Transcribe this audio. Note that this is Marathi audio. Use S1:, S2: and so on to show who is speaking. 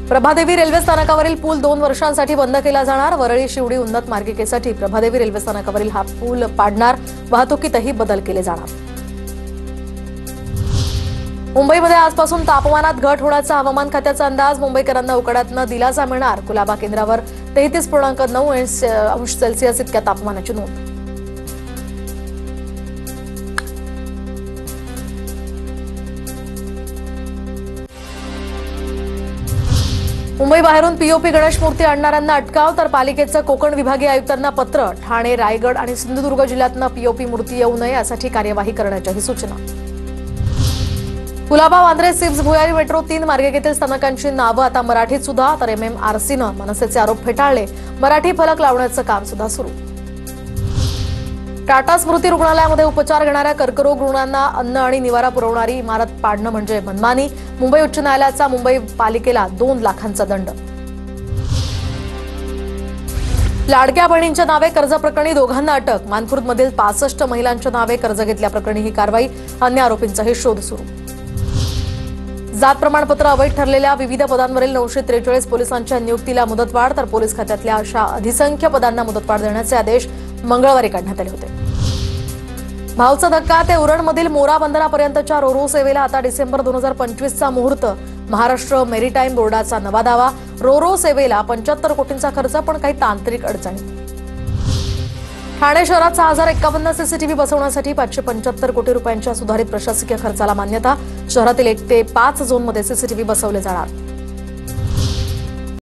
S1: प्रभादेवी रेल्वे स्थानकावरील पूल 2 वर्षांसाठी बंद केला जाणार। वरळी शिवडी उन्नत मार्गिकेसाठी प्रभादेवी रेल्वे स्थानकावरील हा पूल पाडणार। वाहतुकीतही बदल केले जाणार। मुंबईमध्ये आजपासून तापमानात घट होण्याचा हवामान खात्याचा अंदाज। मुंबईकरांना उकाड्यातनं दिलासा मिळणार। कुलाबा केंद्रावर 33.9 अंश सेल्सिअस इतक्या तापमानाची नोंद। मुंबई बाहेरून पीओपी गणेश मूर्ती आणणाऱ्यांना अटकाव, तर पालिकेचं कोकण विभागीय आयुक्तांना पत्र। ठाणे, रायगड आणि सिंधुदुर्ग जिल्ह्यातनं पीओपी मूर्ती येऊ नये यासाठी कार्यवाही करण्याच्याही सूचना। कुलाबा, वांद्रे, सिप्स, भुयारी मेट्रो 3 मार्गिकेतील स्थानकांची नावं आता मराठीत सुद्धा, तर MMRCनं मनसेचे आरोप फेटाळले। मराठी फलक लावण्याचं काम सुद्धा सुरू। टाटा स्मृती रुग्णालयामध्ये उपचार घेणाऱ्या कर्करोग रुग्णांना अन्न आणि निवारा पुरवणारी इमारत पाडणं म्हणजे मनमानी। मुंबई उच्च न्यायालयाचा मुंबई पालिकेला 2 लाखांचा दंड। लाडक्या बहिणींच्या नावे कर्ज प्रकरणी दोघांना अटक। मानखुर्दमधील 65 महिलांच्या नावे कर्ज घेतल्याप्रकरणी ही कारवाई। अन्य आरोपींचाही शोध सुरू। जात प्रमाणपत्र अवैध ठरलेल्या विविध पदांवरील 943 पोलिसांच्या नियुक्तीला मुदतवाढ, तर पोलीस खात्यातल्या अशा अधिसंख्य पदांना मुदतवाढ देण्याचे आदेश मंगळवारी काढण्यात आले होते। भावचा धक्का ते उरणमधील मोरा बंदरापर्यंतच्या रोरो सेवेला आता डिसेंबर 2025चा मुहूर्त। महाराष्ट्र मेरीटाईम बोर्डाचा नवा दावा। रोरो सेवेला 75 कोटींचा खर्च, पण काही तांत्रिक अडचणी। ठाणे शहरात 6051 सीसीटीव्ही बसवण्यासाठी 575 कोटी रुपयांच्या सुधारित प्रशासकीय खर्चाला मान्यता। शहरातील 1 ते 5 झोनमध्ये सीसीटीव्ही बसवले जाणार।